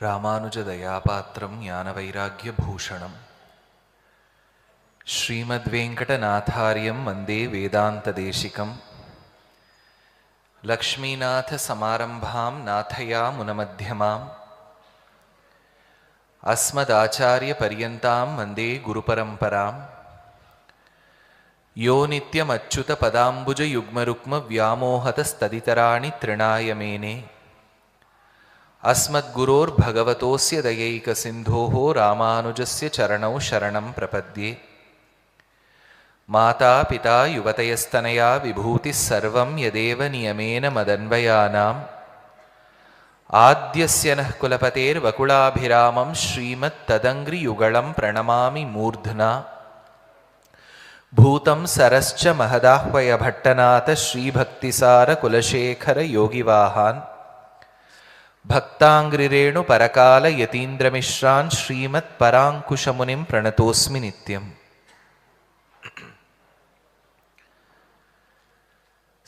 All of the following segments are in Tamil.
रामानुजदयापात्रं ज्ञानवैराग्यभूषणं श्रीमद्वेङ्कटनाथार्यं वन्दे वेदान्तदेशिकं लक्ष्मीनाथसमारम्भां नाथयामुनमध्यमाम् अस्मदाचार्यपर्यन्तां वन्दे गुरुपरम्परां यो नित्यमच्युतपदाम्बुजयुग्मरुक्मव्यामोहतस्तदितराणि तृणाय मेने अस्मद्गुरोर्भगवतोऽस्य दयैकसिन्धोः रामानुजस्य चरणौ शरणं प्रपद्ये। माता पिता युवतयस्तनया विभूतिः सर्वं यदेव नियमेन मदन्वयानाम् आद्यस्य नः कुलपतेर्वकुलाभिरामं श्रीमत्तदङ्घ्रियुगलं प्रणमामि मूर्ध्ना। भूतं सरश्च महदाह्वयभट्टनाथ श्रीभक्तिसारकुलशेखरयोगिवाहान् भक्ताङ्घ्रिरेणुपरकालयतीन्द्रमिश्रान् श्रीमत्पराङ्कुशमुनिं प्रणतोऽस्मि नित्यम्।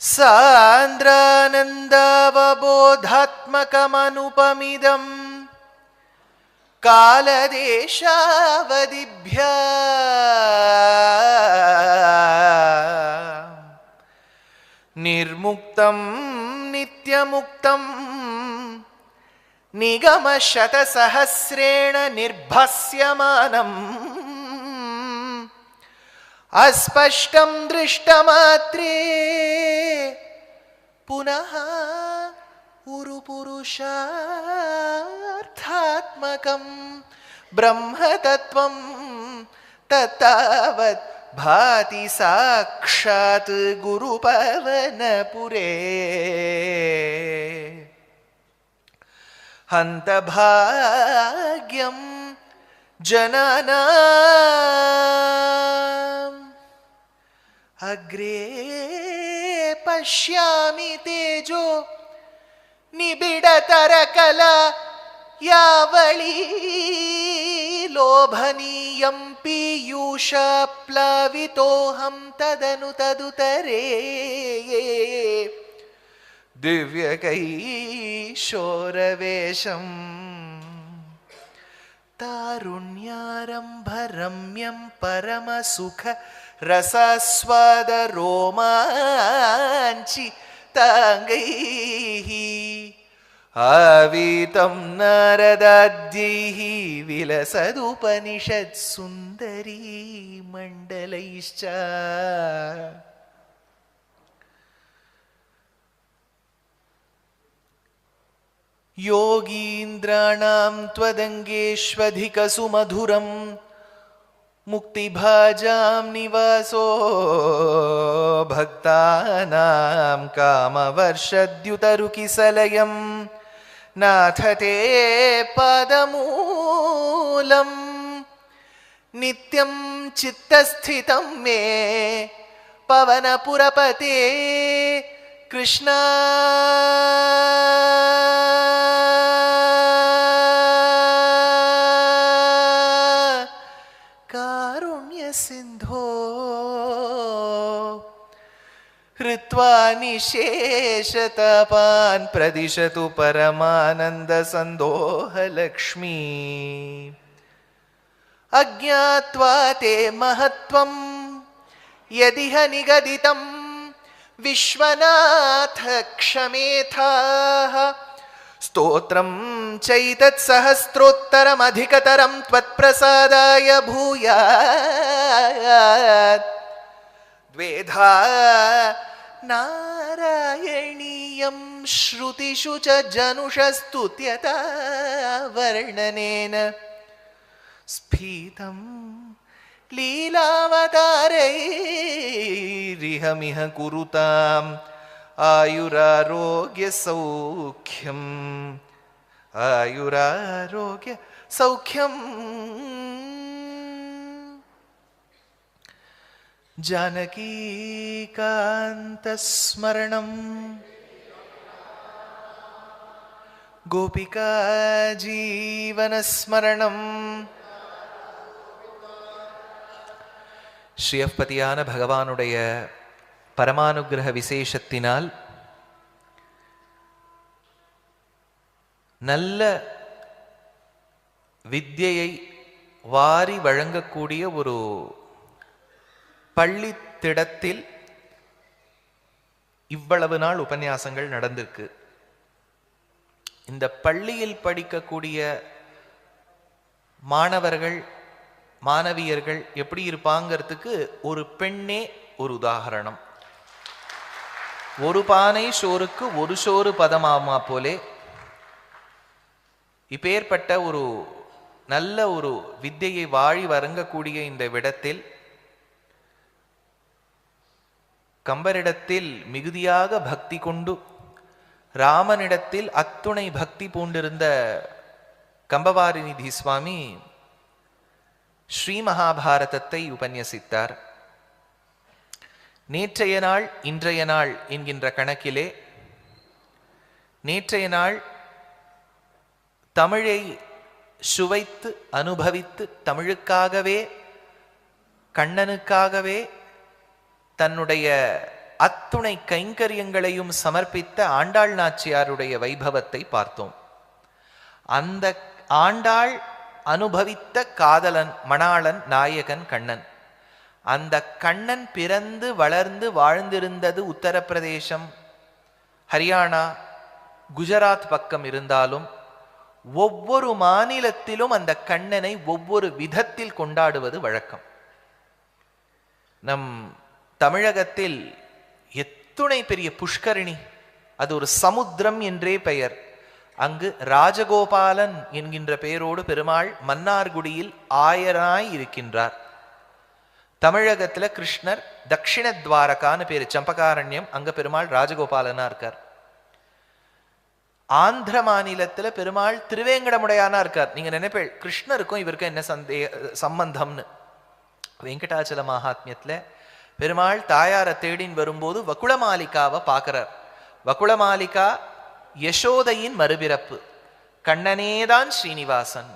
सान्द्रानन्दावबोधात्मकमनुपमिदं कालदेशावधिभ्यः निर्मुक्तं नित्यमुक्तं निगमशतसहस्रेण निर्भास्यमानम् अस्पष्टं दृष्टमात्रे पुनः उरुपुरुषार्थात्मकं ब्रह्मतत्त्वं तत्तावत् भाति साक्षात् गुरुपवनपुरे। हन्तभाग्यं जनानाम् अग्रे पश्यामि तेजो निबिडतरकला यावळी लोभनीयं पीयूषप्लावितोऽहं तदनु तदुतरे दिव्यकैशोरवेशं तारुण्यारम्भरम्यं परमसुख रसस्वादरोमाञ्चिताङ्गैः आवीतं नारदाद्यैः विलसदुपनिषत्सुन्दरी मण्डलैश्च। योगीन्द्राणां त्वदङ्गेष्वधिकसुमधुरं मुक्तिभाजां निवासो भक्तानां कामवर्षद्युतरुकिसलयं नाथ ते पादमूलं नित्यं चित्तस्थितं मे पवनपुरपते कृष्णा। कारुण्यसिन्धो हृत्वा निशेषतापान् प्रदिशतु परमानन्दसन्दोहलक्ष्मी। अज्ञात्वा ते महत्त्वं यदिह निगदितं विश्वनाथ क्षमेथाः। स्तोत्रं चैतत्सहस्रोत्तरमधिकतरं त्वत्प्रसादाय भूयात्। द्वेधा नारायणीयं श्रुतिषु च जनुषस्तुत्यता वर्णनेन स्फीतं लीलावतारैरिहमिह कुरुताम् आयुरारोग्यसौख्यम् आयुरारोग्यसौख्यम्। जानकीकान्तस्मरणं गोपिकाजीवनस्मरणं ஸ்ரீயப்பதியான பகவானுடைய பரமானுகிரக விசேஷத்தினால் நல்ல வித்யை வாரி வழங்கக்கூடிய ஒரு பள்ளித்திடத்தில் இவ்வளவு நாள் உபன்யாசங்கள் நடந்திருக்கு. இந்த பள்ளியில் படிக்கக்கூடிய மாணவர்கள் மாணவியர்கள் எப்படி இருப்பாங்கிறதுக்கு ஒரு பெண்ணே ஒரு உதாரணம். ஒரு பானை சோறுக்கு ஒரு சோறு பதமாமா போலே இப்பேற்பட்ட ஒரு நல்ல ஒரு வித்தையை வாழி வழங்கக்கூடிய இந்த விடத்தில் கம்பரிடத்தில் மிகுதியாக பக்தி கொண்டு ராமனிடத்தில் அத்துணை பக்தி பூண்டிருந்த கம்பவாரிநிதி சுவாமி ஸ்ரீ மகாபாரதத்தை உபன்யசித்தார். நேற்றைய நாள் இன்றைய நாள் என்கின்ற கணக்கிலே நேற்றைய நாள் தமிழை சுவைத்து அனுபவித்து தமிழுக்காகவே கண்ணனுக்காகவே தன்னுடைய அத்துணை கைங்கரியங்களையும் சமர்ப்பித்த ஆண்டாள் நாச்சியாருடைய வைபவத்தை பார்த்தோம். அந்த ஆண்டாள் அனுபவித்த காதலன் மணாளன் நாயகன் கண்ணன். அந்த கண்ணன் பிறந்து வளர்ந்து வாழ்ந்திருந்தது உத்தரப்பிரதேசம், ஹரியானா, குஜராத் பக்கம் இருந்தாலும் ஒவ்வொரு மாநிலத்திலும் அந்த கண்ணனை ஒவ்வொரு விதத்தில் கொண்டாடுவது வழக்கம். நம் தமிழகத்தில் எத்துணை பெரிய புஷ்கரிணி, அது ஒரு சமுத்திரம் என்றே பெயர். அங்கு ராஜகோபாலன் என்கின்ற பெயரோடு பெருமாள் மன்னார்குடியில் ஆயராய் இருக்கின்றார். தமிழகத்துல கிருஷ்ணர் தட்சிண துவாரகான்னு பேரு, சம்பகாரண்யம், அங்க பெருமாள் ராஜகோபாலனா இருக்கார். ஆந்திர மாநிலத்துல பெருமாள் திருவேங்கடமுடையானா இருக்கார். நீங்க நினைப்பேள் கிருஷ்ணருக்கும் இவருக்கும் என்ன சம்பந்தம்னு. வெங்கடாச்சல மகாத்மியத்துல பெருமாள் தாயார தேடின் வரும்போது வகுளமாலிகாவை பார்க்கிறார். வகுளமாலிகா யசோதையின் மறுபிறப்பு, கண்ணனேதான் ஸ்ரீனிவாசன்.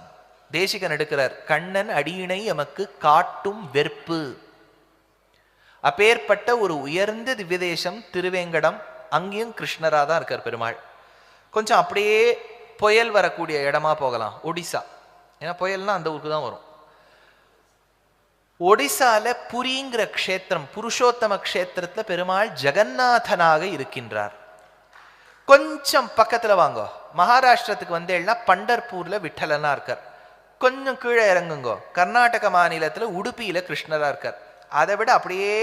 தேசிகன் எடுக்கிறார், கண்ணன் அடியினை எமக்கு காட்டும் வெறுப்பு. அப்பேற்பட்ட ஒரு உயர்ந்த திவ்யதேசம் திருவேங்கடம். அங்கேயும் கிருஷ்ணரா தான் இருக்கார் பெருமாள். கொஞ்சம் அப்படியே புயல் வரக்கூடிய இடமா போகலாம், ஒடிசா. ஏன்னா புயல்னா அந்த ஊருக்கு தான் வரும். ஒடிசால புரிங்கிற க்ஷேத்திரம், புருஷோத்தம க்ஷேத்திரத்துல பெருமாள் ஜெகநாதனாக இருக்கின்றார். கொஞ்சம் பக்கத்துல வாங்கோ, மகாராஷ்டிரத்துக்கு வந்தேன்னா பண்டர்பூர்ல விட்டலனா இருக்கார். கொஞ்சம் கீழே இறங்குங்கோ, கர்நாடக மாநிலத்துல உடுப்பியில கிருஷ்ணரா இருக்கார். அதை விட அப்படியே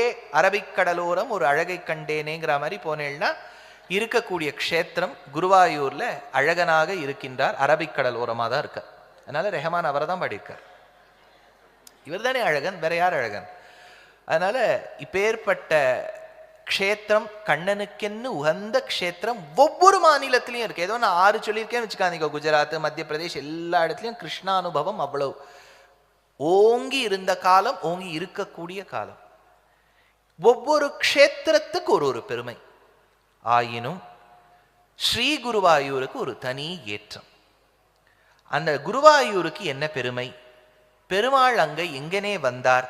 அரபிக்கடலோரம் ஒரு அழகை கண்டேனேங்கிற மாதிரி போனேன்னா இருக்கக்கூடிய க்ஷேத்திரம் குருவாயூர்ல அழகனாக இருக்கின்றார். அரபிக்கடலோரமா தான் இருக்கார். அதனால ரெஹமான் அவரை தான் பாடியிருக்கார். இவர் தானே அழகன், வேற யார் அழகன்? அதனால இப்பேற்பட்ட க்ஷேத்திரம், கண்ணனுக்கென்னு உகந்த க்ஷேத்திரம் ஒவ்வொரு மாநிலத்திலையும் இருக்கு. ஏதோ நான் 6 சொல்லியிருக்கேன்னு வச்சுக்காதீங்க. குஜராத், மத்திய பிரதேஷ், எல்லா இடத்துலையும் கிருஷ்ணானுபவம் அவ்வளவு ஓங்கி இருந்த காலம், ஓங்கி இருக்கக்கூடிய காலம். ஒவ்வொரு க்ஷேத்திரத்துக்கு ஒரு ஒரு பெருமை. ஆயினும் ஸ்ரீ குருவாயூருக்கு ஒரு தனி ஏற்றம். அந்த குருவாயூருக்கு என்ன பெருமை? பெருமாள் அங்க எங்கனே வந்தார்,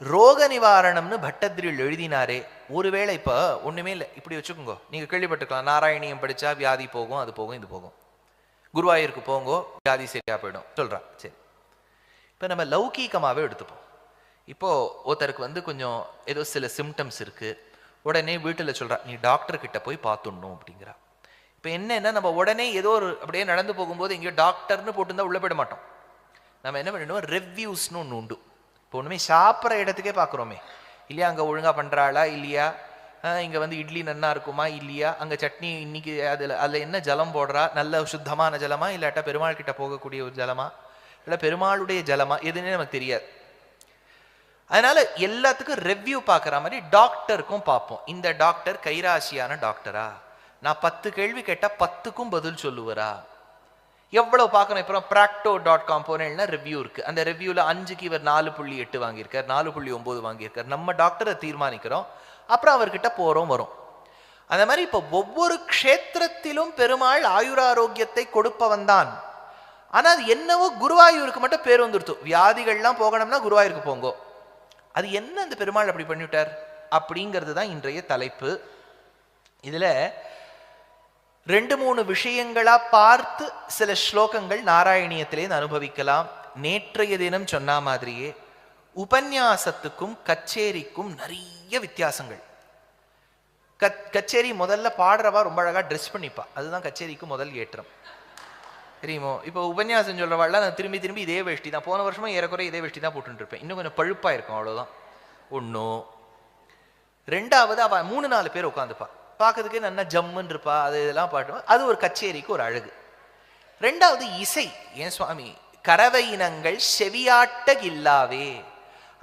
ரோக நிவாரணம்னு பட்டத்திரியில் எழுதினாரே. ஒருவேளை இப்ப ஒண்ணுமே இல்லை, இப்படி வச்சுக்கோங்க, நீங்க கேள்விப்பட்டிருக்கலாம், நாராயணியம் படிச்சா வியாதி போகும், அது போகும், இது போகும். குருவாயூருக்கு போங்கோ, வியாதி சரியா போயிடும் சொல்றான். சரி, இப்ப நம்ம லௌகீகமாவே எடுத்துப்போம். இப்போ ஒருத்தருக்கு வந்து கொஞ்சம் ஏதோ சில சிம்டம்ஸ் இருக்கு, உடனே வீட்டுல சொல்றா நீ டாக்டர் கிட்ட போய் பார்த்துடணும் அப்படிங்கிறா. இப்ப என்னன்னா, நம்ம உடனே ஏதோ ஒரு அப்படியே நடந்து போகும்போது எங்கேயோ டாக்டர்னு போட்டுருந்தா உள்ள போயிட மாட்டோம். நம்ம என்ன பண்ணிடுவோம், ரிவ்யூஸ்னு ஒன்று உண்டு. இப்போ ஒன்றுமே சாப்பிட்ற இடத்துக்கே பார்க்குறோமே இல்லையா, அங்கே ஒழுங்காக பண்ணுறாளா இல்லையா, இங்கே வந்து இட்லி நன்னா இருக்குமா இல்லையா, அங்கே சட்னி இன்னைக்கு அதில் என்ன ஜலம் போடுறா, நல்ல சுத்தமான ஜலமா இல்லாட்டா பெருமாள் கிட்ட போகக்கூடிய ஒரு ஜலமா இல்லை பெருமாளுடைய ஜலமா, எதுன்னே நமக்கு தெரியாது. அதனால எல்லாத்துக்கும் ரிவ்யூ பார்க்குற மாதிரி டாக்டருக்கும் பார்ப்போம். இந்த டாக்டர் கைராசியான டாக்டரா, நான் 10 கேள்வி கேட்டால் 10க்கும் பதில் சொல்லுவரா, எவ்வளவு பார்க்கணும். இப்போ practo.com போனேன்னா ரிவ்யூ இருக்கு. அந்த ரிவ்யூல 5க்கு இவர் 4.8 வாங்கியிருக்கார், 4.9 வாங்கியிருக்கார். நம்ம டாக்டரை தீர்மானிக்கிறோம், அப்புறம் அவர்கிட்ட போறோம் வரும். அந்த மாதிரி இப்போ ஒவ்வொரு க்ஷேத்திரத்திலும் பெருமாள் ஆயுராரோக்கியத்தை கொடுப்பவன் தான். ஆனா அது என்னவோ குருவாயூருக்கு மட்டும் பேர் வந்துருத்து. வியாதிகள்லாம் போகணும்னா குருவாயூருக்கு போங்கோ. அது என்ன அந்த பெருமாள் அப்படி பண்ணிவிட்டார் அப்படிங்கிறது தான் இன்றைய தலைப்பு. இதுல 2-3 விஷயங்களா பார்த்து சில ஸ்லோகங்கள் நாராயணியத்திலேருந்து அனுபவிக்கலாம். நேற்றைய தினம் சொன்ன மாதிரியே உபன்யாசத்துக்கும் கச்சேரிக்கும் நிறைய வித்தியாசங்கள். கச்சேரி முதல்ல பாடுறவா ரொம்ப அழகா ட்ரெஸ் பண்ணிப்பா, அதுதான் கச்சேரிக்கு முதல் ஏற்றம், தெரியுமோ? இப்போ உபன்யாசம் சொல்றவாள் நான் திரும்பி திரும்பி இதே வேஷ்டி தான், போன வருஷமும் ஏறக்குறை இதே வேஷ்டி தான் போட்டுட்டு இருப்பேன், இன்னும் கொஞ்சம் பழுப்பா இருக்கும், அவ்வளவுதான். ஒன்றும். ரெண்டாவது அவ 3-4 பேர் உட்காந்துப்பா, பார்க்கறதுக்கே நல்லா ஜம்முன்னு இருப்பா, அது இதெல்லாம் பாட்டுவா, அது ஒரு கச்சேரிக்கு ஒரு அழகு. ரெண்டாவது இசை. ஏன் சுவாமி, கறவை இனங்கள் செவியாட்ட இல்லாவே,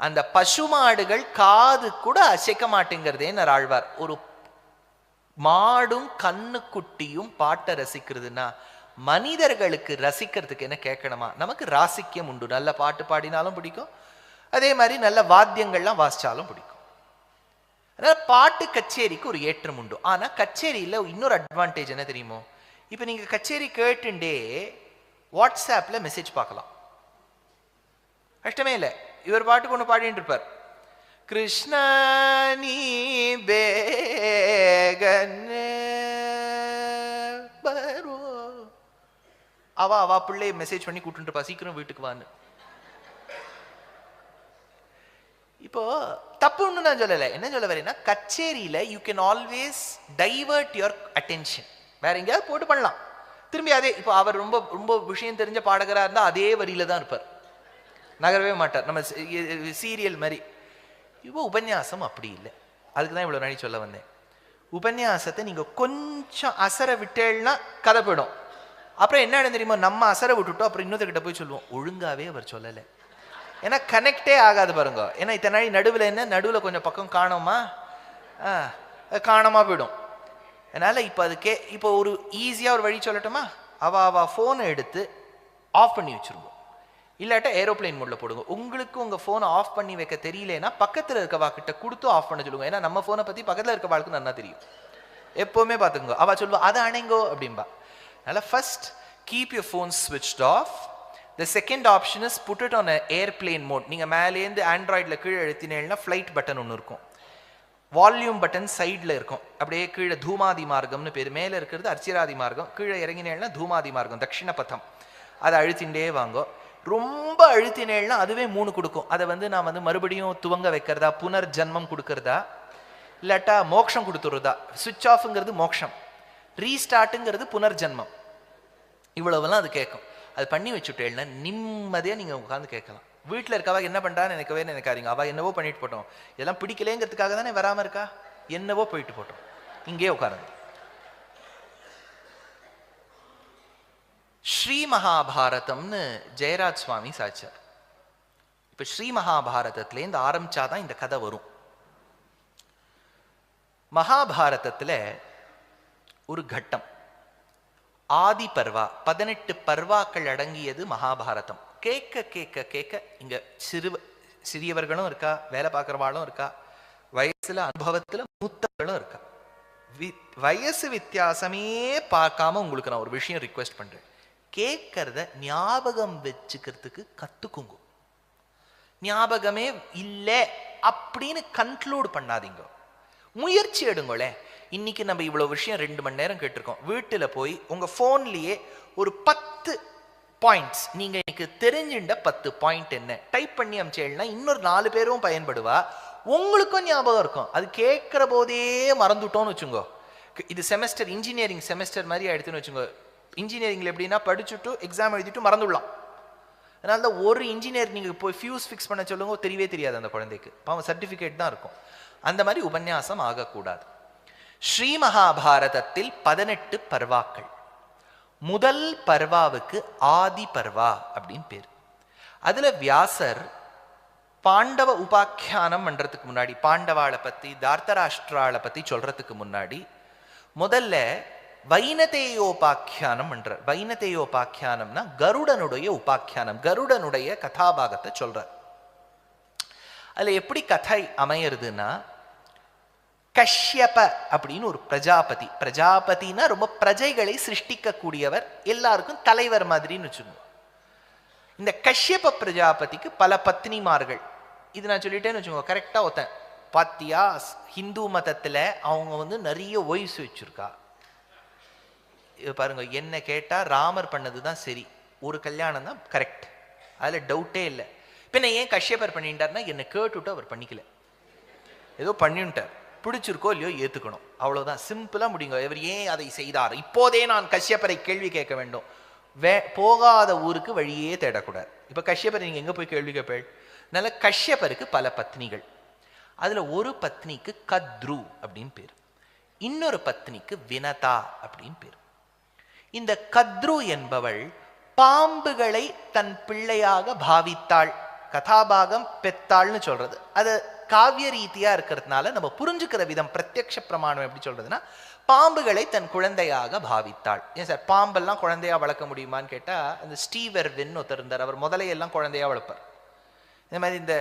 அந்த பசுமாடுகள் காது கூட அசைக்க மாட்டேங்கிறதே ஆழ்வார். ஒரு மாடும் கண்ணுக்குட்டியும் பாட்டை ரசிக்கிறதுனா மனிதர்களுக்கு ரசிக்கிறதுக்கு என்ன கேட்கணுமா? நமக்கு ராசிக்கியம் உண்டு, நல்ல பாட்டு பாடினாலும் பிடிக்கும், அதே மாதிரி நல்ல வாத்தியங்கள்லாம் வாசிச்சாலும் பிடிக்கும். அதனால பாட்டு கச்சேரிக்கு ஒரு ஏற்றம் உண்டு. ஆனா கச்சேரியில இன்னொரு அட்வான்டேஜ் என்ன தெரியுமோ? இப்ப நீங்க கச்சேரி கேட்டுண்டே வாட்ஸ்ஆப்ல மெசேஜ் பார்க்கலாம், கஷ்டமே இல்லை. இவர் பாட்டுக்கு ஒன்று பாடிட்டு இருப்பார், கிருஷ்ணா நீ பேகனே பரோ, அவ பிள்ளைய மெசேஜ் பண்ணி கூப்பிட்டு இருப்பா, சீக்கிரம் வீட்டுக்கு வான்னு. இப்போ தப்பு ஒண்ணு நான் சொல்லலை, என்ன சொல்ல வரேன்னா, கச்சேரியில you can always divert your attention, வேற எங்கேயாவது போட்டு பண்ணலாம், திரும்பி அதே. இப்போ அவர் ரொம்ப ரொம்ப விஷயம் தெரிஞ்ச பாடகராக இருந்தால் அதே வரியில தான் இருப்பார், நகரவே மாட்டார், நம்ம சீரியல் மாதிரி. இப்போ உபன்யாசம் அப்படி இல்லை. அதுக்கு தான் இவ்வளோ நாளை சொல்ல வந்தேன். உபன்யாசத்தை நீங்கள் கொஞ்சம் அசர விட்டேன்னா கதை போயிடும். அப்புறம் என்ன தெரியுமா, நம்ம அசர விட்டுட்டோம், அப்புறம் இன்னொருத்தர்கிட்ட போய் சொல்லுவோம், ஒழுங்காவே அவர் சொல்லலை, ஏன்னா கனெக்டே ஆகாது பாருங்க. ஏன்னா இத்தனை நாள் நடுவில் என்ன, நடுவில் கொஞ்சம் பக்கம் காணோமா, காணாம போயிடும். அதனால இப்போ அதுக்கே இப்போ ஒரு ஈஸியாக ஒரு வழி சொல்லட்டுமா, அவ ஃபோனை எடுத்து ஆஃப் பண்ணி வச்சுருவோம், இல்லாட்டா ஏரோப்ளைன் மோட்ல போடுங்க. உங்களுக்கு உங்க போனை ஆஃப் பண்ணி வைக்க தெரியலன்னா பக்கத்துல இருக்கவா கிட்ட கொடுத்து ஆஃப் பண்ண சொல்லுங்க. ஏன்னா நம்ம போனை பத்தி பக்கத்துல இருக்க வாழ்க்கை நல்லா தெரியும், எப்பவுமே பாத்துக்கோ. அவ சொல்லுவா அதை அணைங்கோ அப்படின்பா. அதனால first keep your phone switched off. The second option is put it on an airplane mode. நீங்க மேலேருந்து ஆண்ட்ராய்டில் கீழே எழுத்தினேன்னா ஃப்ளைட் பட்டன் ஒன்று இருக்கும், வால்யூம் பட்டன் சைடில் இருக்கும், அப்படியே கீழே தூமாதி மார்க்கம்னு பேர், மேலே இருக்கிறது அர்ச்சிராதி மார்க்கம், கீழே இறங்கினேன்னா தூமாதி மார்க்கம், தட்சிண பதம். அதை அழுத்தின்றே வாங்கோ. ரொம்ப அழுத்தினேன்னா அதுவே 3 கொடுக்கும். அதை நான் மறுபடியும் துவங்க வைக்கிறதா, புனர் ஜன்மம் கொடுக்கறதா, இல்லாட்டா மோட்சம் கொடுத்துறதா. சுவிட்ச் ஆஃப்ங்கிறது மோட்சம், ரீஸ்டார்ட்டுங்கிறது புனர்ஜன்மம். இவ்வளவுலாம் அது கேட்கும். அது பண்ணி வச்சுட்டேன்னா நிம்மதியாக நீங்கள் உட்காந்து கேட்கலாம். வீட்டில் இருக்கவா என்ன பண்ணுறான்னு நினைக்காதீங்க, அவள் என்னவோ பண்ணிட்டு போட்டோம், இதெல்லாம் பிடிக்கலேங்கிறதுக்காக தானே வராமல் இருக்கா, என்னவோ போயிட்டு போட்டோம், இங்கே உட்காருங்க. ஸ்ரீ மகாபாரதம்னு ஜெயராஜ் சுவாமி சாச்சார். இப்போ ஸ்ரீ மகாபாரதத்திலேருந்து ஆரம்பிச்சாதான் இந்த கதை வரும். மகாபாரதத்தில் ஒரு கட்டம் ஆதி பர்வா, 18 பர்வாக்கள் அடங்கியது மகாபாரதம். கேட்க கேட்க கேட்க இங்க சிறியவர்களும் இருக்கா, வேலை பார்க்குறவாளும் இருக்கா, வயசுல அனுபவத்துல மூத்தவர்களும் இருக்கா. வயசு வித்தியாசமே பார்க்காம உங்களுக்கு நான் ஒரு விஷயம் ரிக்வெஸ்ட் பண்றேன், கேட்கறத ஞாபகம் வச்சுக்கிறதுக்கு கத்துக்குங்க. ஞாபகமே இல்லை அப்படின்னு கன்க்ளூட் பண்ணாதீங்க, முயற்சி எடுங்களே. இன்னைக்கு நம்ம இவ்வளவு விஷயம் 2 மணி நேரம் கேட்டிருக்கோம். வீட்டுல போய் உங்க போன்லயே ஒரு 10 பாயிண்ட்ஸ், நீங்க எனக்கு தெரிஞ்சுட்ட 10 பாயிண்ட் என்ன டைப் பண்ணி அமிச்சேன்னா இன்னொரு 4 பேரும் பயன்படுவா, உங்களுக்கும் ஞாபகம் இருக்கும். அது கேட்கிற போதே மறந்துட்டோம்னு வச்சுங்கோ. இது செமஸ்டர் இன்ஜினியரிங் செமஸ்டர் மாதிரி ஆயிடுத்துன்னு வச்சுங்கோ. இன்ஜினியரிங்ல எப்படின்னா படிச்சுட்டு எக்ஸாம் எழுதிட்டு மறந்துடலாம். அதனால தான் ஒரு இன்ஜினியர் நீங்க போய் ஃபியூஸ் ஃபிக்ஸ் பண்ண சொல்லுங்க, தெரியவே தெரியாது அந்த குழந்தைக்கு, பாவம் சர்டிஃபிகேட் தான் இருக்கும். அந்த மாதிரி உபன்யாசம் ஆகக்கூடாது. ஸ்ரீ மகாபாரதத்தில் 18 பர்வாக்கள். முதல் பர்வாவுக்கு ஆதி பர்வா அப்படின்னு பேர். அதுல வியாசர் பாண்டவ உபாக்கியானம் பண்றதுக்கு முன்னாடி, பாண்டவாளை பத்தி தார்த்தராஷ்டிராளை பத்தி சொல்றதுக்கு முன்னாடி முதல்ல வைனதேயோபாக்கியானம் பண்றார். வைனதேயோபாக்கியானம்னா கருடனுடைய உபாக்கியானம், கருடனுடைய கதாபாகத்தை சொல்றார். அதுல எப்படி கதை அமையிறதுன்னா, கஷ்யப அப்படின்னு ஒரு பிரஜாபதி, பிரஜாபதினா ரொம்ப பிரஜைகளை சிருஷ்டிக்க கூடியவர், எல்லாருக்கும் தலைவர் மாதிரின்னு வச்சுக்கோங்க. இந்த கஷ்யப பிரஜாபதிக்கு பல பத்னிமார்கள். இது நான் சொல்லிட்டேன்னு வச்சுக்கோங்க, கரெக்டா ஒருத்தன் பாத்தியா, ஹிந்து மதத்துல அவங்க நிறைய ஒய்ஸ் வச்சிருக்கா. பாருங்க, என்ன கேட்டா ராமர் பண்ணதுதான் சரி, ஒரு கல்யாணம் தான் கரெக்ட், அதுல டவுட்டே இல்லை. பின்ன ஏன் கஷ்யப்பர் பண்ணிட்டார்னா என்னை கேட்டுவிட்டு அவர் பண்ணிக்கல, ஏதோ பண்ணிட்டார், பிடிச்சிருக்கோ இல்லையோ ஏத்துக்கணும், அவ்வளவுதான், சிம்பிளா முடியுங்க. இவர் ஏன் அதை செய்தார், இப்போதே நான் கஷ்யப்பரை கேள்வி கேட்க வேண்டும், போகாத ஊருக்கு வழியே தேடக்கூடாது. இப்ப கஷ்யப்பரை நீங்க எங்க போய் கேள்வி கேட்பேள்? அதனால கஷ்யப்பருக்கு பல பத்னிகள், அதுல ஒரு பத்னிக்கு கத்ரு அப்படின்னு பேர், இன்னொரு பத்னிக்கு வினதா அப்படின்னு பேர். இந்த கத்ரு என்பவள் பாம்புகளை தன் பிள்ளையாக பாவித்தாள், கதாபாகம் பெத்தாள்னு சொல்றது. அது காவிய ரீதியா இருக்கிறதுனால நம்ம புரிஞ்சுக்கிற விதம் பிரத்யக்ஷ பிரமாணம் எப்படி சொல்றதுன்னா, பாம்புகளை தன் குழந்தையாக பாவித்தாள். ஏன் சார் பாம்பெல்லாம் குழந்தையா வளர்க்க முடியுமான்னு கேட்டா, அந்த ஸ்டீவர்வின் ஒருத்தர் இருந்தார், அவர் முதலையெல்லாம் குழந்தையா வளர்ப்பார். இந்த மாதிரி இந்த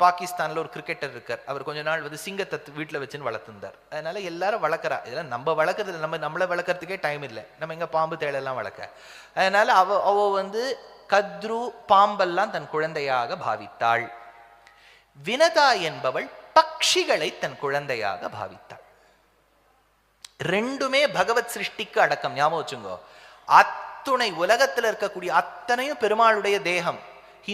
பாகிஸ்தான்ல ஒரு கிரிக்கெட்டர் இருக்கார், அவர் கொஞ்ச நாள் சிங்கத்தை வீட்டில் வச்சுன்னு வளர்த்துருந்தார். அதனால எல்லாரும் வளர்க்குறா, இதெல்லாம் நம்ம வளர்க்குறது, நம்மளை வளர்க்கறதுக்கே டைம் இல்லை, நம்ம எங்க பாம்பு தேடெல்லாம் வளர்க்க. அதனால அவ கத்ரு பாம்பெல்லாம் தன் குழந்தையாக பாவித்தாள். வினதா என்பவள் பக்ஷிகளை தன் குழந்தையாக பாவித்தாள். ரெண்டுமே பகவத் சிருஷ்டிக்கு அடக்கம், ஞாபகம் வச்சுங்கோ. அத்துணை உலகத்தில் இருக்கக்கூடிய அத்தனையும் பெருமாளுடைய தேகம்.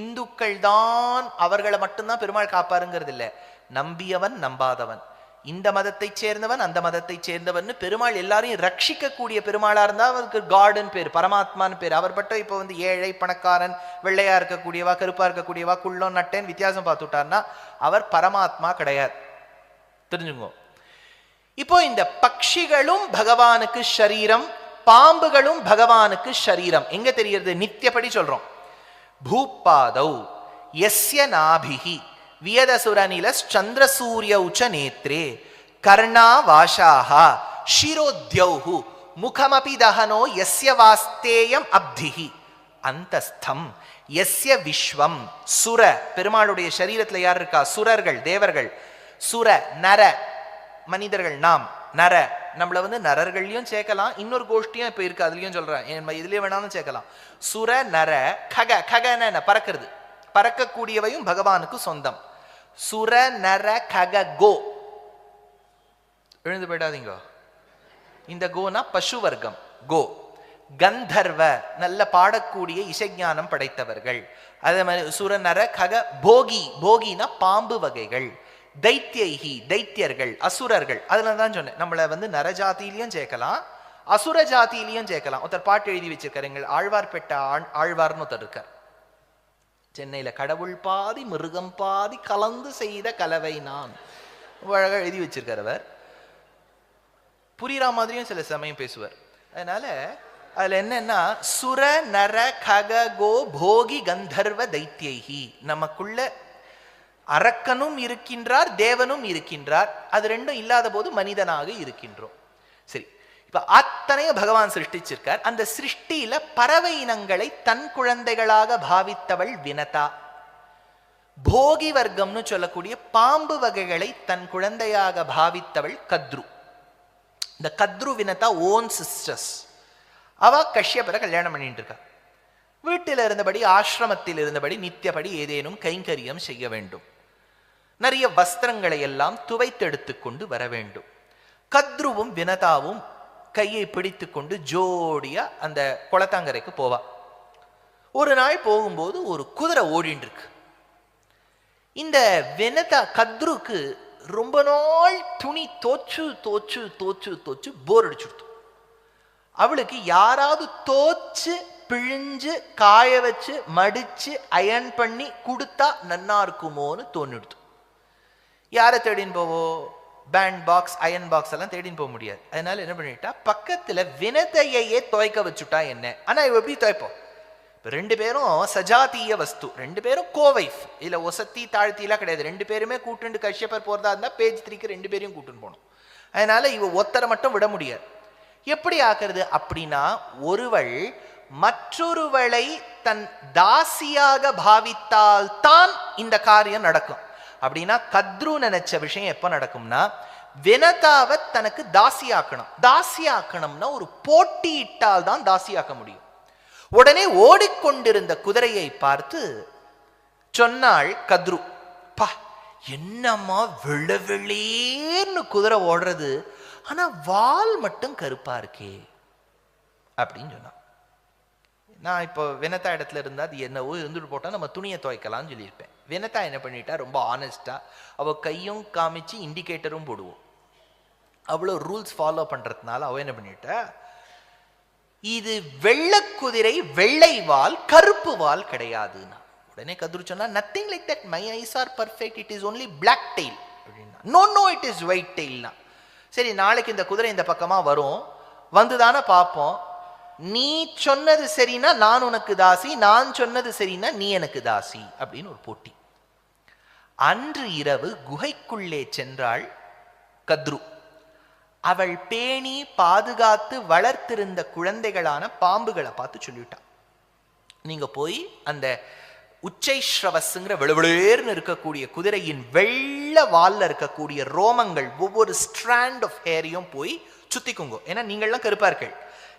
இந்துக்கள் தான் அவர்களை மட்டும்தான் பெருமாள் காப்பாருங்கிறது இல்லை, நம்பியவன் நம்பாதவன், இந்த மதத்தை சேர்ந்தவன் அந்த மதத்தை சேர்ந்தவன் பெருமாள் எல்லாரையும் ரட்சிக்கக்கூடிய பெருமாளா இருந்தா அவருக்கு காட்னு பேர், பரமாத்மான்னு பேர். அவர் பட்ட இப்போ ஏழை பணக்காரன், வெள்ளையா இருக்கக்கூடியவா கருப்பா இருக்கக்கூடியவா குள்ளம் நட்டேன் வித்தியாசம் பார்த்துட்டார்னா அவர் பரமாத்மா கிடையாது, தெரிஞ்சுங்கோ. இப்போ இந்த பக்ஷிகளும் பகவானுக்கு ஷரீரம், பாம்புகளும் பகவானுக்கு ஷரீரம். எங்க தெரியுது? நித்தியப்படி சொல்றோம். பூப்பாதௌ யஸ்ய நாபிஹி வியதசுரநிலஸ் சந்திரசூரியௌச்ச நேத்ரே கர்ணா வாஷாஹா ஷிரோத்யௌஹு முகமபி தஹனோ யஸ்ய வாஸ்தேயம் அப்திஹி அந்தஸ்தம் யஸ்ய விஸ்வம் சுர. பெருமாளுடைய சரீரத்துல யார் இருக்கா? சுரர்கள், தேவர்கள். சுர நர மனிதர்கள், நாம் நர. நம்மள நரர்களையும் சேர்க்கலாம், இன்னொரு கோஷ்டியும் இப்ப இருக்கு அதுலயும் சொல்றேன், இதுலயே வேணாலும் சேர்க்கலாம். சுர நர கக. ககன பறக்கிறது, பறக்கக்கூடியவையும் பகவானுக்கு சொந்தம். சுர நர கக கோ. எழுந்து போயிடாதீங்க, இந்த கோனா பசு வர்க்கம் கோ. கந்தர்வ நல்ல பாடக்கூடிய இசைஞானம் படைத்தவர்கள். அதே மாதிரி சுர நர கக போகி. போகினா பாம்பு வகைகள். தைத்தியைஹி தைத்தியர்கள், அசுரர்கள். அதுல தான் சொன்னேன், நம்மள நரஜாத்திலையும் சேர்க்கலாம் அசுர ஜாத்தியிலையும் சேர்க்கலாம். ஒருத்தர் பாட்டு எழுதி வச்சிருக்காரு, எங்கள் ஆழ்வார்பேட்ட ஆழ்வார்னு ஒருத்தர் இருக்கார் சென்னையில. கடவுள் பாதி மிருகம் பாதி கலந்து செய்த கலவை நான், அழகா எழுதி வச்சிருக்கார் அவர். புரியுற மாதிரியும் சில சமயம் பேசுவார். அதனால அதுல என்னன்னா, சுர நர கக கோ போகி கந்தர்வ தைத்தியைஹி. நமக்குள்ள அரக்கனும் இருக்கின்றார், தேவனும் இருக்கின்றார். அது ரெண்டும் இல்லாத போது மனிதனாக இருக்கின்றோம். சரி, இப்ப அத்தனையும் பகவான் சிருஷ்டிச்சிருக்கார். அந்த சிருஷ்டியில பறவை இனங்களை தன் குழந்தைகளாக பாவித்தவள் வினதா. போகி வர்க்கம்னு சொல்லக்கூடிய பாம்பு வகைகளை தன் குழந்தையாக பாவித்தவள் கத்ரு. இந்த கத்ரு வினதா ஓன் சிஸ்டர்ஸ். அவ கஷ்யப்பரை கல்யாணம் பண்ணிட்டு இருக்கா. வீட்டில் இருந்தபடி, ஆசிரமத்தில் இருந்தபடி நித்தியபடி ஏதேனும் கைங்கரியம் செய்ய வேண்டும். நிறைய வஸ்திரங்களை எல்லாம் துவைத்தெடுத்து கொண்டு வர வேண்டும். கத்ருவும் வினதாவும் கையை பிடித்து கொண்டு ஜோடியா அந்த குளத்தாங்கரைக்கு போவா. ஒரு நாள் போகும்போது ஒரு குதிரை ஓடின்னு இருக்கு. இந்த வினதா கத்ருக்கு ரொம்ப நாள் துணி தோச்சு தோச்சு தோச்சு தோச்சு போர் அடிச்சுடுத்து. அவளுக்கு யாராவது தோச்சு பிழிஞ்சு காய வச்சு மடிச்சு அயன் பண்ணி கொடுத்தா நன்னா இருக்குமோன்னு தோணிடுது. யாரை தேடின்னு போவோம்? பேண்ட் பாக்ஸ், அயன் பாக்ஸ் எல்லாம் தேடின்னு போக முடியாது. அதனால என்ன பண்ணிட்டா, பக்கத்துல வினதையே துவைக்க வச்சுட்டா என்ன. ஆனா இவ எப்படி துவைப்போம்? ரெண்டு பேரும் சஜாத்திய வஸ்து, ரெண்டு பேரும் கோவைஃப், இல்ல ஒசத்தி தாழ்த்திலாம் கிடையாது. ரெண்டு பேருமே கூட்டுண்டு கஷ்யப்பர் போறதா இருந்தா பேஜ் 3க்கு ரெண்டு பேரையும் கூட்டுன்னு போகணும். அதனால இவ ஒத்தரை மட்டும் விட முடியாது. எப்படி ஆக்குறது அப்படின்னா, ஒருவள் மற்றொருவளை தன் தாசியாக பாவித்தால் தான் இந்த காரியம் நடக்கும். அப்படின்னா கத்ரு நினைச்ச விஷயம் எப்ப நடக்கும்னா, வினதாவை தனக்கு தாசியாக்கணும். தாசியாக்கணும்னா ஒரு போட்டியிட்டால் தான் தாசியாக்க முடியும். உடனே ஓடிக்கொண்டிருந்த குதிரையை பார்த்து சொன்னாள் கத்ரு, பா என்னம்மா வெள்ளவெளேன்னு குதிரை ஓடுறது, ஆனா வால் மட்டும் கருப்பா இருக்கே. அப்படின்னு சொன்னான். நான் இப்போ வினதா இடத்துல இருந்தால் அது என்னவோ இருந்துட்டு போட்டால் நம்ம துணியை துவைக்கலாம்னு சொல்லியிருப்பேன். வினதா என்ன பண்ணிட்டா, ரொம்ப ஆனஸ்டாக அவள் கையும் காமிச்சு இண்டிகேட்டரும் போடுவோம். அவ்வளோ ரூல்ஸ் ஃபாலோ பண்ணுறதுனால அவள் என்ன பண்ணிட்டா, இது வெள்ளை குதிரை வெள்ளை வால் கருப்பு வால் கிடையாதுன்னா. உடனே கதிர் சொன்னா, nothing like that, my eyes are perfect, it is only black tail அப்படின்னா. No no, it is white டெயில்னா. சரி, நாளைக்கு இந்த குதிரை இந்த பக்கமாக வரும், வந்துதானே பார்ப்போம். நீ சொன்னது சரினா நான் உனக்கு தாசி, நான் சொன்னது சரினா நீ எனக்கு தாசி அப்படின்னு ஒரு போட்டி. அன்று இரவு குகைக்குள்ளே சென்றாள் கத்ரு. அவள் பேணி பாதுகாத்து வளர்த்திருந்த குழந்தைகளான பாம்புகளை பார்த்து சொல்லிட்டான், நீங்க போய் அந்த உச்சைஸ்ரவஸ்ங்கிற விழுவிழேர்னு இருக்கக்கூடிய குதிரையின் வெள்ள வால்ல இருக்கக்கூடிய ரோமங்கள் ஒவ்வொரு ஸ்ட்ராண்ட் ஆஃப் ஹேரையும் போய் சுத்திக்குங்க. ஏன்னா நீங்கள்லாம் கருப்பார்கள்,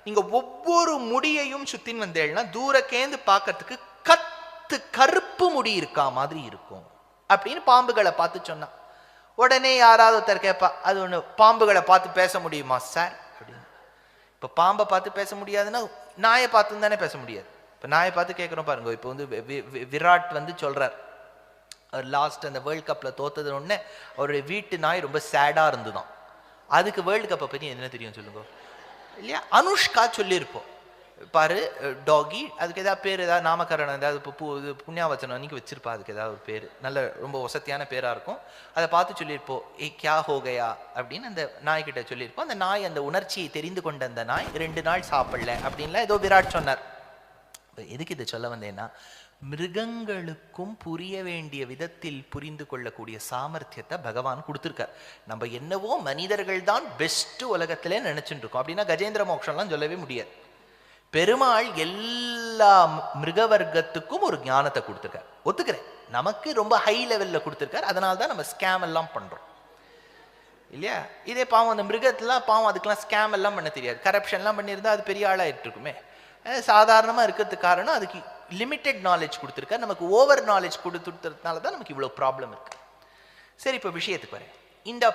நீங்க ஒவ்வொரு முடியையும் சுத்தின்னு வந்தேன்னா தூரக்கேந்து பார்க்கறதுக்கு கத்து கருப்பு முடி இருக்கா மாதிரி இருக்கும் அப்படின்னு பாம்புகளை பார்த்து சொன்னா. உடனே யாராவது ஒருத்தர் கேட்பா, அது ஒண்ணு பாம்புகளை பார்த்து பேச முடியுமா சார் அப்படின்னு. இப்ப பாம்பை பார்த்து பேச முடியாதுன்னா நாயை பார்த்து தானே பேச முடியாது. இப்ப நாயை பார்த்து கேட்கிறோம் பாருங்க. இப்போ வந்து விராட் வந்து சொல்றார், லாஸ்ட் அந்த வேர்ல்ட் கப்ல தோத்தது ஒண்ணு அவருடைய வீட்டு நாய் ரொம்ப சேடா இருந்துதான். அதுக்கு வேர்ல்டு கப்பை பத்தி என்ன தெரியும் சொல்லுங்க இல்லையா? அனுஷ்கா சொல்லியிருப்போம் பாரு டாகி, அதுக்கு ஏதாவது பேர், ஏதாவது நாமகரணம், ஏதாவது புண்ணியாவச்சனம் அன்னைக்கு வச்சிருப்பா, அதுக்கு ஏதாவது ஒரு பேர், நல்ல ரொம்ப வசதியான பேரா இருக்கும். அதை பார்த்து சொல்லியிருப்போம், ஏ கியா ஹோகையா அப்படின்னு அந்த நாய்கிட்ட சொல்லியிருப்போம். அந்த நாய், அந்த உணர்ச்சியை தெரிந்து கொண்ட அந்த நாய் 2 நாள் சாப்பிடல அப்படின்லாம் ஏதோ விராட் சொன்னார். எதுக்கு இதை சொல்ல வந்தேன்னா, மிருகங்களுக்கும் புரிய வேண்டிய விதத்தில் புரிந்து கொள்ளக்கூடிய சாமர்த்தியத்தை பகவான் கொடுத்துருக்கார். நம்ம என்னவோ மனிதர்கள் தான் பெஸ்ட் உலகத்திலே நினைச்சுட்டு இருக்கோம். அப்படின்னா கஜேந்திர மோட்சம்லாம் சொல்லவே முடியாது. பெருமாள் எல்லா மிருக வர்க்கத்துக்கும் ஒரு ஞானத்தை கொடுத்துருக்கார், ஒத்துக்கிறேன். நமக்கு ரொம்ப ஹை லெவல்ல கொடுத்துருக்கார், அதனால தான் நம்ம ஸ்கேம் எல்லாம் பண்றோம் இல்லையா? இதே பாவம் அந்த மிருகத்துலாம் பாவம், அதுக்கெல்லாம் ஸ்கேம் எல்லாம் பண்ண தெரியாது, கரப்ஷன்லாம் பண்ணியிருந்தா அது பெரிய ஆளாயிட்டு இருக்குமே. சாதாரணமாக இருக்கிறதுக்கு காரணம் அதுக்கு லிமிட்டெட் நாலேஜ் கொடுத்துருக்கார். நமக்கு ஓவர் நாலேஜ் கொடுத்துறதுனால தான் நமக்கு இவ்வளோ ப்ராப்ளம் இருக்கு. சரி, இப்போ விஷயத்துக்கு வரேன். இந்த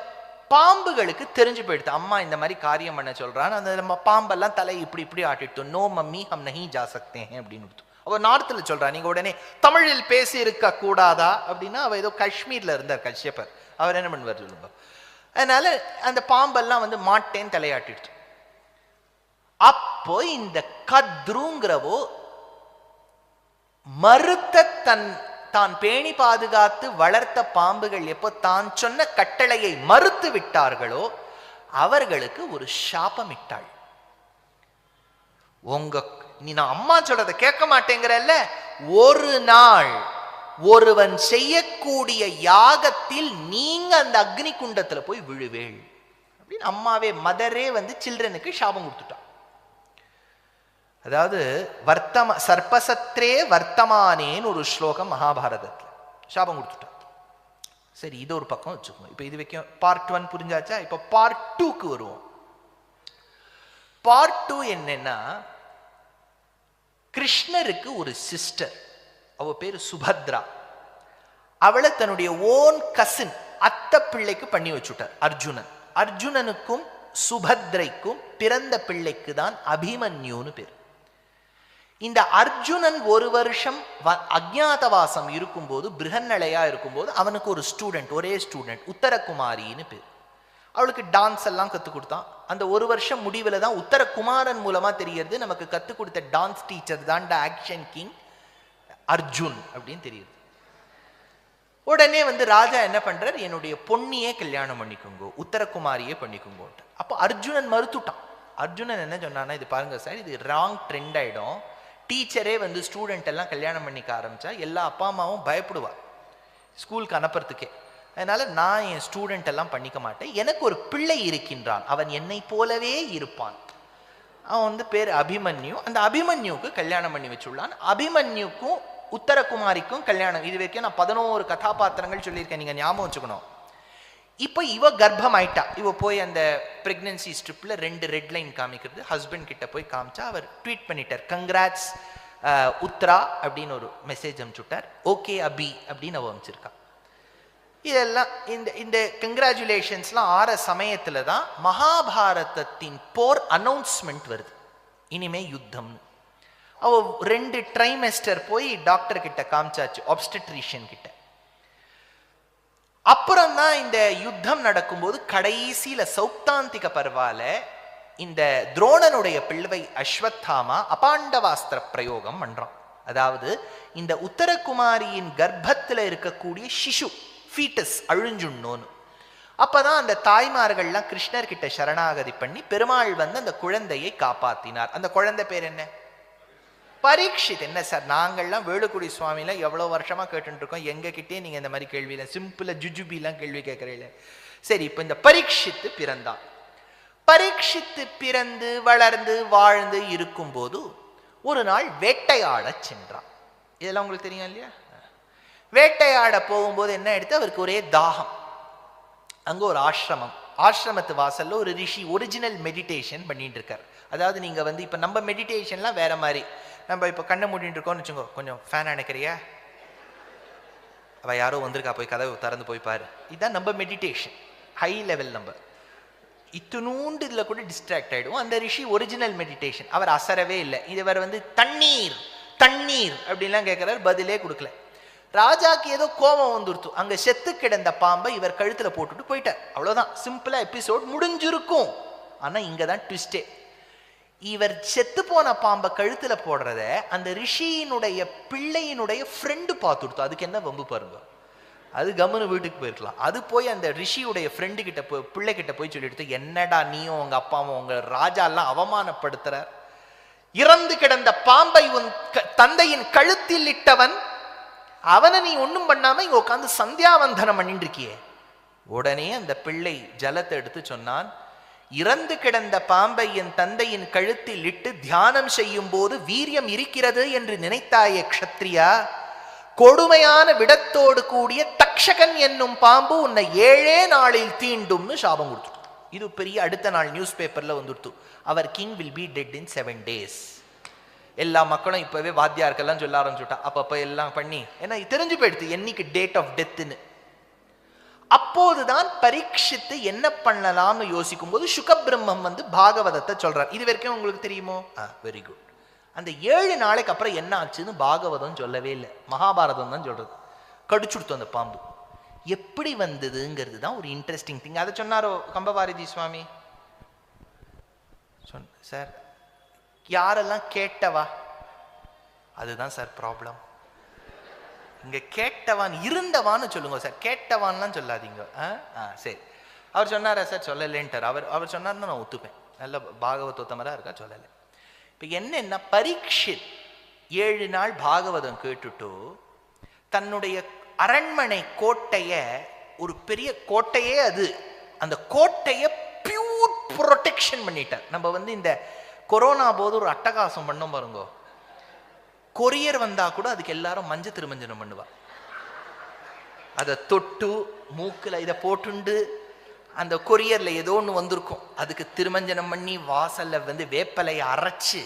பாம்புகளுக்கு தெரிஞ்சு போயிடுது, அம்மா இந்த மாதிரி காரியம் பண்ண சொல்றான்னு. அந்த நம்ம பாம்பெல்லாம் தலை இப்படி இப்படி ஆட்டிட்டோம். நோ மம்மி ஹம் நஹி ஜா சக்தே ஹே அப்படின்னு. அவ நார்த்தில் சொல்றா, நீங்க உடனே தமிழில் பேசி இருக்க கூடாதா அப்படின்னா, அவ ஏதோ காஷ்மீர்ல இருந்தார் கஷ்யப்பர், அவர் என்ன பண்ணுவார் சொல்லுங்க. அதனால அந்த பாம்பெல்லாம் வந்து மாட்டேன் தலையாட்டிடுச்சு. அப்போ இந்த கத்ருங்கிறவோ மறுத்த தான் பேணி பாதுகாத்து வளர்த்த பாம்புகள் எப்போ தான் சொன்ன கட்டளையை மறுத்து விட்டார்களோ அவர்களுக்கு ஒரு சாபமிட்டாள். நீ நான் அம்மா சொல்றத கேட்க மாட்டேங்கிறல்ல, ஒரு நாள் ஒருவன் செய்யக்கூடிய யாகத்தில் நீங்க அந்த அக்னி குண்டத்துல போய் விழுவேள் அப்படின்னு அம்மாவே, மதரே வந்து சில்ட்ரனுக்கு சாபம் கொடுத்துட்டான். அதாவது சர்ப்பசத்ரே வர்த்தமானேன்னு ஒரு ஸ்லோகம் மகாபாரதத்தில் சாபம் கொடுத்துட்டான். சரி, இது ஒரு பக்கம் வச்சுக்கோங்க. இப்போ இது வைக்கும் பார்ட் 1 புரிஞ்சாச்சா? இப்போ பார்ட் 2க்கு வருவோம். பார்ட் 2 என்னன்னா, கிருஷ்ணருக்கு ஒரு சிஸ்டர், அவ பேரு சுபத்ரா. அவளை தன்னுடைய ஓன் கசின் அத்தை பிள்ளைக்கு பண்ணி வச்சுட்டார் அர்ஜுனன். அர்ஜுனனுக்கும் சுபத்ரைக்கும் பிறந்த பிள்ளைக்கு தான் அபிமன்யுன்னு பேர். இந்த அர்ஜுனன் 1 வருஷம் அஜ்ஞாதவாசம் இருக்கும்போது, பிருகன்னலையா இருக்கும்போது அவனுக்கு ஒரு ஸ்டூடெண்ட், ஒரே ஸ்டூடெண்ட், உத்தரகுமாரின்னு பேர். அவளுக்கு டான்ஸ் எல்லாம் கற்றுக் கொடுத்தான். அந்த 1 வருஷம் முடிவில் தான் உத்தரகுமாரன் மூலமா தெரியறது நமக்கு கற்றுக் கொடுத்த டான்ஸ் டீச்சர் தான் ஆக்ஷன் கிங் அர்ஜுன் அப்படின்னு தெரியுது. உடனே வந்து ராஜா என்ன பண்றார், என்னுடைய பொண்ணியே கல்யாணம் பண்ணிக்கோங்க, உத்தரகுமாரியே பண்ணிக்கோங்க. அப்போ அர்ஜுனன் மறுத்துட்டான். அர்ஜுனன் என்ன சொன்னான்னா, இது பாருங்க சார், இது ராங் ட்ரெண்ட் ஆயிடும். டீச்சரே வந்து ஸ்டூடெண்ட் எல்லாம் கல்யாணம் பண்ணிக்க ஆரம்பிச்சா எல்லா அப்பா அம்மாவும் பயப்படுவார் ஸ்கூலுக்கு அனுப்புறதுக்கே. அதனால நான் என் ஸ்டூடெண்ட் எல்லாம் பண்ணிக்க மாட்டேன், எனக்கு ஒரு பிள்ளை இருக்கின்றான், அவன் என்னை போலவே இருப்பான், அவன் வந்து பேர் அபிமன்யு. அந்த அபிமன்யுக்கு கல்யாணம் பண்ணி வச்சுள்ளான். அபிமன்யுக்கும் உத்தரகுமாரிக்கும் கல்யாணம். இது வரைக்கும் நான் 11 கதாபாத்திரங்கள் சொல்லியிருக்கேன், நீங்க ஞாபகம் வச்சுக்கணும். இப்போ இவ கர்ப்பம் ஆயிட்டா. இவ போய் அந்த பிரெக்னன்சி ஸ்ட்ரிப்ல 2 ரெட் லைன் காமிக்கிறது, ஹஸ்பண்ட் கிட்ட போய் காமிச்சா அவர் ட்வீட் பண்ணிட்டார், கங்க்ராட்ஸ் உத்ரா அப்படின்னு ஒரு மெசேஜ் அனுப்பிச்சுட்டார். ஓகே அபி அப்படின்னு அவ அனுப்பிச்சிருக்கா. இதெல்லாம் இந்த கங்க்ராச்சுலேஷன்ஸ்லாம் ஆற சமயத்துல தான் மகாபாரதத்தின் போர் அனௌன்ஸ்மெண்ட் வருது. இனிமே யுத்தம். அவ 2 ட்ரைமெஸ்டர் போய் டாக்டர் கிட்ட காமிச்சாச்சு, ஆப்ஸ்டட்ரிஷியன் கிட்ட. அப்புறம் தான் இந்த யுத்தம் நடக்கும்போது கடைசியில சௌப்தாந்திக பர்வால இந்த துரோணனுடைய பிள்ளை அஸ்வத்தாமா அபாண்டவாஸ்திர பிரயோகம் பண்றான். அதாவது இந்த உத்தரகுமாரியின் கர்ப்பத்துல இருக்கக்கூடிய சிசு ஃபீட்டஸ் அழிஞ்சுண்ணோன்னு. அப்பதான் அந்த தாய்மார்கள்லாம் கிருஷ்ணர் கிட்ட சரணாகதி பண்ணி பெருமாள் வந்து அந்த குழந்தையை காப்பாத்தினார். அந்த குழந்தை பேர் என்ன? பரீட்சித். என்ன சார், நாங்கள்லாம் வேலுக்குடி சுவாமியில எவ்வளவு வருஷமா கேட்டு இருக்கோம், எங்க கிட்டே நீங்க இந்த மாதிரி கேள்வியில சிம்பிளா ஜுஜுபிலாம் கேள்வி கேட்கறீங்களே. சரி, இப்ப இந்த பரீட்சித்து பிறந்தான். பரீட்சித்து பிறந்து வளர்ந்து வாழ்ந்து இருக்கும்போது ஒரு நாள் வேட்டையாட சென்றான். இதெல்லாம் உங்களுக்கு தெரியும் இல்லையா? வேட்டையாட போகும்போது என்ன எடுத்து, அவருக்கு ஒரே தாகம். அங்க ஒரு ஆசிரமம், ஆசிரமத்து வாசல்ல ஒரு ரிஷி ஒரிஜினல் மெடிடேஷன் பண்ணிட்டு இருக்கார். அதாவது நீங்க வந்து இப்ப நம்ம மெடிடேஷன்லாம் வேற மாதிரி, நம்ம இப்ப கண்ணை மூடிட்டு இருக்கோம்னு வச்சுக்கோ, கொஞ்சம் ஃபேன் அணைக்கிறியா, அவ யாரோ வந்திருக்கா, போய் கதவை திறந்து போய் பாரு. இதுதான் நம்ம மெடிடேஷன், ஹை லெவல். நம்ம இத்தினூண்டு இதுல கூட டிஸ்ட்ராக்ட் ஆயிடுவோம். அந்த ரிஷி ஒரிஜினல் மெடிடேஷன், அவர் அசரவே இல்லை. இவர் வந்து தண்ணீர் தண்ணீர் அப்படின்லாம் கேட்கிறார், பதிலே கொடுக்கல. ராஜாக்கு ஏதோ கோபம் வந்துருத்து, அங்க செத்து கிடந்த பாம்பை இவர் கழுத்துல போட்டுட்டு போயிட்டார். அவ்வளவுதான், சிம்பிளா எபிசோட் முடிஞ்சிருக்கும். ஆனா இங்கதான் ட்விஸ்டே. இவர் செத்து போன பாம்பை கழுத்துல போடுறத அந்த ரிஷியினுடைய பிள்ளையினுடைய ஃப்ரெண்டு பார்த்துடுத்து. அதுக்கு என்ன வம்பு பாருங்க, அது கம்முன்னு வீட்டுக்கு போயிருக்கலாம். அது போய் அந்த ரிஷியுடைய ஃப்ரெண்டு கிட்ட போய் பிள்ளை கிட்ட போய் சொல்லிடுத்து, என்னடா நீயும் உங்க அப்பாவும் உங்க ராஜா எல்லாம் அவமானப்படுத்துற, இறந்து கிடந்த பாம்பை உன் தந்தையின் கழுத்தில் இட்டவன், அவனை நீ ஒன்னும் பண்ணாம இங்க உட்காந்து சந்தியாவந்தனம் பண்ணிட்டு இருக்கியே. உடனே அந்த பிள்ளை ஜலத்தை எடுத்து சொன்னான், இறந்து கிடந்த பாம்பை என் தந்தையின் கழுத்தில் இட்டு தியானம் செய்யும் போது வீரியம் இருக்கிறது என்று நினைத்தாயே க்ஷத்ரியா, கொடுமையான விடத்தோடு கூடிய தக்ஷகன் என்னும் பாம்பு உன்னை 7 நாளில் தீண்டும்னு சாபம் கொடுத்து. இது பெரிய அடுத்த நாள் நியூஸ் பேப்பர்ல வந்துடுத்து, அவர் king will be dead in 7 days. எல்லா மக்களும் இப்பவே வாத்தியார்கள்லாம் சொல்ல ஆரம்பிச்சுட்டா, அப்பப்ப எல்லாம் பண்ணி, ஏன்னா தெரிஞ்சு போயிடுது என்னைக்கு டேட் ஆஃப் டெத்னு. அப்போதுதான் பரீட்சித்து என்ன பண்ணலாம்னு யோசிக்கும் போது சுகபிரம்மம் வந்து பாகவதத்தை சொல்றார். இது வரைக்கும் உங்களுக்கு தெரியுமோ? Very good. அந்த 7 நாளைக்கு அப்புறம் என்ன ஆச்சுன்னு பாகவதம் சொல்லவே இல்லை, மகாபாரதம் தான் சொல்றது. கடிச்சுடுத்து அந்த பாம்பு. எப்படி வந்ததுங்கிறது தான் ஒரு இன்ட்ரெஸ்டிங் திங். அதை சொன்னாரோ கம்பபாரதி சுவாமி. சார், யாரெல்லாம் கேட்டவா, அதுதான் சார் ப்ராப்ளம். இங்க கேட்டவான் இருந்தவான்னு சொல்லுங்க சார், கேட்டவான்லாம் சொல்லாதீங்க. சரி, அவர் சொன்னாரா சார்? சொல்லலேன்ட்டார். அவர் சொன்னார்னா நான் ஒத்துப்பேன், நல்ல பாகவதோத்தமரா இருக்கா, சொல்லலை. இப்ப என்னன்னா, பரீட்சித் 7 நாள் பாகவதம் கேட்டுட்டு தன்னுடைய அரண்மனை கோட்டைய, ஒரு பெரிய கோட்டையே அது, அந்த கோட்டைய பியூர் ப்ரொடெக்ஷன் பண்ணிட்டார். நம்ம வந்து இந்த கொரோனா போது ஒரு அட்டகாசம் பண்ணோம் பாருங்க, கொரியர் வந்தா கூட அதுக்கு எல்லாரும் மஞ்சள் திருமஞ்சனம் பண்ணுவா. அதை தொட்டு மூக்குல இதை போட்டுண்டு, அந்த கொரியர்ல ஏதோ ஒன்று வந்திருக்கும், அதுக்கு திருமஞ்சனம் பண்ணி வாசல்ல வந்து வேப்பலையை அரைச்சு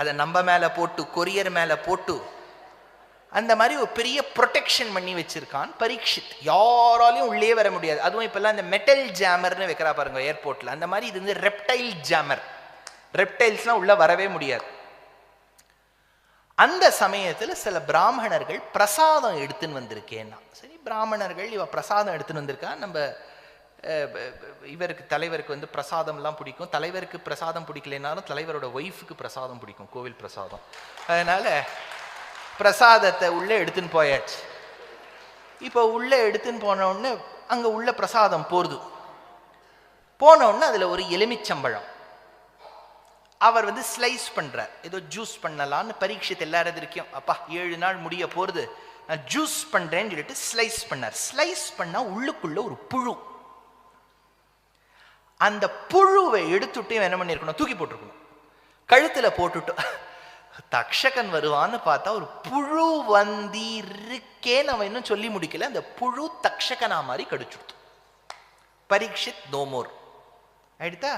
அதை நம்ம மேல போட்டு கொரியர் மேல போட்டு அந்த மாதிரி ஒரு பெரிய ப்ரொடெக்ஷன் பண்ணி வச்சிருக்கான் பரீட்சித். யாராலையும் உள்ளே வர முடியாது. அதுவும் இப்பெல்லாம் இந்த மெட்டல் ஜாமர்னு வைக்கிறா பாருங்க ஏர்போர்ட்ல, அந்த மாதிரி இது வந்து ரெப்டைல் ஜாமர். ரெப்டைல்ஸ்லாம் உள்ள வரவே முடியாது. அந்த சமயத்தில் சில பிராமணர்கள் பிரசாதம் எடுத்துன்னு வந்திருக்கேன்னா, சரி பிராமணர்கள் இவ பிரசாதம் எடுத்துன்னு வந்திருக்கா, நம்ம இவருக்கு தலைவருக்கு வந்து பிரசாதம்லாம் பிடிக்கும், தலைவருக்கு பிரசாதம் பிடிக்கலனாலும் தலைவரோட ஒய்ஃபுக்கு பிரசாதம் பிடிக்கும், கோவில் பிரசாதம். அதனால பிரசாதத்தை உள்ளே எடுத்துன்னு போயாச்சு. இப்போ உள்ளே எடுத்துன்னு போன உடனே அங்கே உள்ள பிரசாதம் போடுது. போன உடனே அதில் ஒரு எலுமிச்சம்பழம் அவர் வந்து ஸ்லைஸ் பண்றார், ஏதோ ஜூஸ் பண்ணலான்னு. பரீட்சித் எல்லாரும் இருக்கும், அப்பா 7 நாள் முடிய போறது, நான் ஜூஸ் பண்றேன்னு சொல்லிட்டு ஸ்லைஸ் பண்ணார். ஸ்லைஸ் பண்ணா உள்ளுக்குள்ள ஒரு புழு. அந்த புழுவை எடுத்துட்டு என்ன பண்ணிருக்கணும், தூக்கி போட்டிருக்கணும், கழுத்துல போட்டுட்டு. தக்ஷகன் வருவான்னு பார்த்தா ஒரு புழு வந்திருக்கேன்னு அவன் இன்னும் சொல்லி முடிக்கல, அந்த புழு தக்ஷகனா மாதிரி கடிச்சுடுத்து. Parikshit no more ஆயிடுதா.